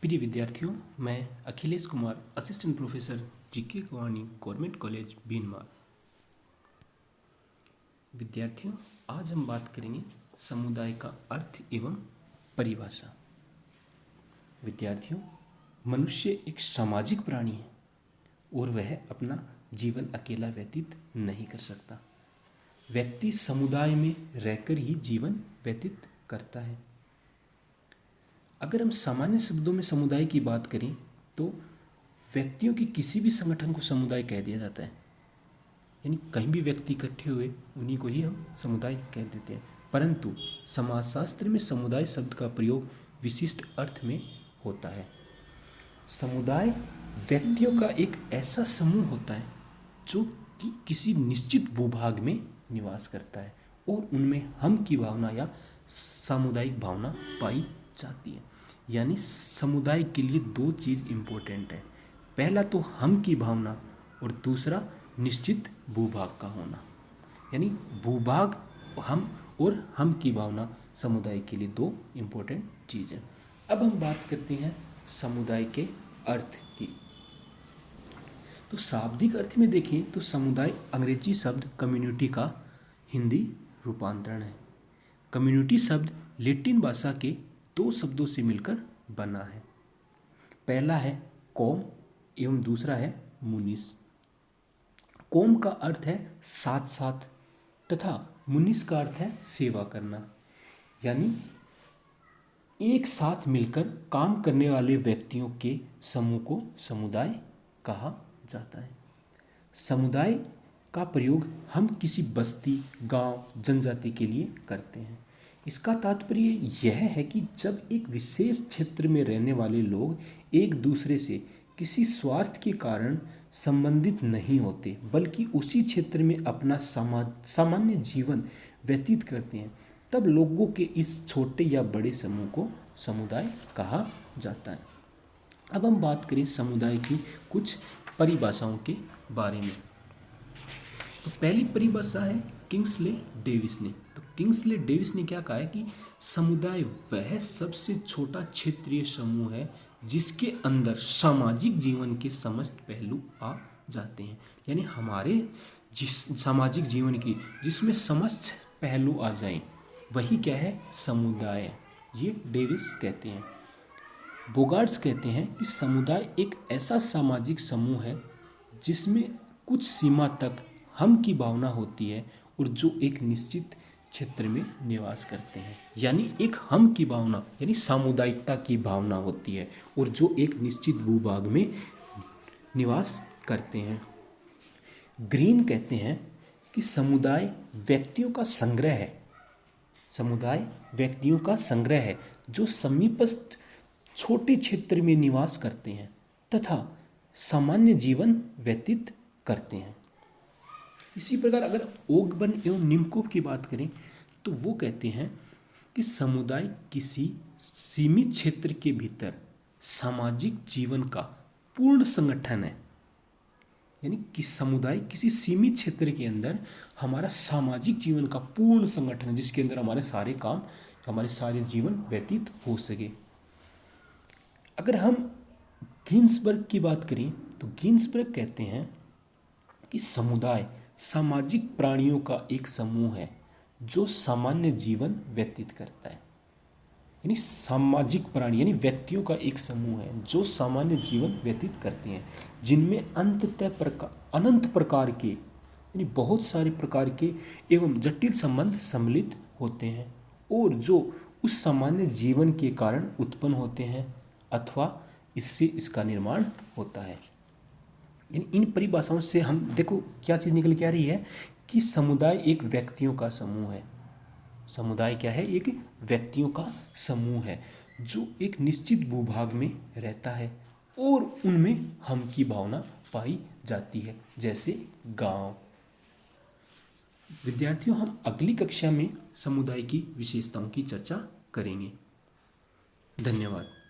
प्रिय विद्यार्थियों, मैं अखिलेश कुमार, असिस्टेंट प्रोफेसर जीके कुवानी, गवर्नमेंट कॉलेज बीनमार। विद्यार्थियों, आज हम बात करेंगे समुदाय का अर्थ एवं परिभाषा। विद्यार्थियों, मनुष्य एक सामाजिक प्राणी है और वह अपना जीवन अकेला व्यतीत नहीं कर सकता। व्यक्ति समुदाय में रहकर ही जीवन व्यतीत करता है। अगर हम सामान्य शब्दों में समुदाय की बात करें तो व्यक्तियों के किसी भी संगठन को समुदाय कह दिया जाता है। यानी कहीं भी व्यक्ति इकट्ठे हुए उन्हीं को ही हम समुदाय कह देते हैं। परंतु समाजशास्त्र में समुदाय शब्द का प्रयोग विशिष्ट अर्थ में होता है। समुदाय व्यक्तियों का एक ऐसा समूह होता है जो कि किसी निश्चित भूभाग में निवास करता है और उनमें हम की भावना या सामुदायिक भावना पाई जाती है। यानी समुदाय के लिए दो चीज़ इम्पोर्टेंट है। पहला तो हम की भावना और दूसरा निश्चित भूभाग का होना। यानी भूभाग हम की भावना समुदाय के लिए दो इम्पोर्टेंट चीज़ है। अब हम बात करते हैं समुदाय के अर्थ की। तो शाब्दिक अर्थ में देखें तो समुदाय अंग्रेजी शब्द कम्युनिटी का हिंदी रूपांतरण है। कम्युनिटी शब्द लैटिन भाषा के दो शब्दों से मिलकर बना है। पहला है कौम एवं दूसरा है मुनिस। कौम का अर्थ है साथ साथ तथा मुनिस का अर्थ है सेवा करना। यानी एक साथ मिलकर काम करने वाले व्यक्तियों के समूह को समुदाय कहा जाता है। समुदाय का प्रयोग हम किसी बस्ती, गांव, जनजाति के लिए करते हैं। इसका तात्पर्य यह है कि जब एक विशेष क्षेत्र में रहने वाले लोग एक दूसरे से किसी स्वार्थ के कारण संबंधित नहीं होते बल्कि उसी क्षेत्र में अपना सामान्य जीवन व्यतीत करते हैं, तब लोगों के इस छोटे या बड़े समूह को समुदाय कहा जाता है। अब हम बात करें समुदाय की कुछ परिभाषाओं के बारे में। तो पहली परिभाषा है किंग्सले डेविस ने। तो किंग्सले डेविस ने क्या कहा है कि समुदाय वह सबसे छोटा क्षेत्रीय समूह है जिसके अंदर सामाजिक जीवन के समस्त पहलू आ जाते हैं। यानी हमारे जिस सामाजिक जीवन की जिसमें समस्त पहलू आ जाएं वही क्या है, समुदाय। ये डेविस कहते हैं। बोगार्ड्स कहते हैं कि समुदाय एक ऐसा सामाजिक समूह है जिसमें कुछ सीमा तक हम की भावना होती है और जो एक निश्चित क्षेत्र में निवास करते हैं। यानी एक हम की भावना यानी सामुदायिकता की भावना होती है और जो एक निश्चित भूभाग में निवास करते हैं। ग्रीन कहते हैं कि समुदाय व्यक्तियों का संग्रह है। समुदाय व्यक्तियों का संग्रह है जो समीपस्थ छोटे क्षेत्र में निवास करते हैं तथा सामान्य जीवन व्यतीत करते हैं। इसी प्रकार अगर ओगबर्न एवं निमकोव की बात करें तो वो कहते हैं कि समुदाय किसी सीमित क्षेत्र के भीतर सामाजिक जीवन का पूर्ण संगठन है। यानी कि समुदाय किसी सीमित क्षेत्र के अंदर हमारा सामाजिक जीवन का पूर्ण संगठन है जिसके अंदर हमारे सारे काम, हमारे सारे जीवन व्यतीत हो सके। अगर हम गिन्सबर्ग की बात करें तो गिन्सबर्ग कहते हैं कि समुदाय सामाजिक प्राणियों का एक समूह है जो सामान्य जीवन व्यतीत करता है। यानी सामाजिक प्राणी यानी व्यक्तियों का एक समूह है जो सामान्य जीवन व्यतीत करते हैं, जिनमें अनंत प्रकार के यानी बहुत सारे प्रकार के एवं जटिल संबंध सम्मिलित होते हैं और जो उस सामान्य जीवन के कारण उत्पन्न होते हैं अथवा इससे इसका निर्माण होता है। इन परिभाषाओं से हम देखो क्या चीज़ निकल के आ रही है कि समुदाय एक व्यक्तियों का समूह है। समुदाय क्या है, एक व्यक्तियों का समूह है जो एक निश्चित भूभाग में रहता है और उनमें हम की भावना पाई जाती है, जैसे गांव। विद्यार्थियों, हम अगली कक्षा में समुदाय की विशेषताओं की चर्चा करेंगे। धन्यवाद।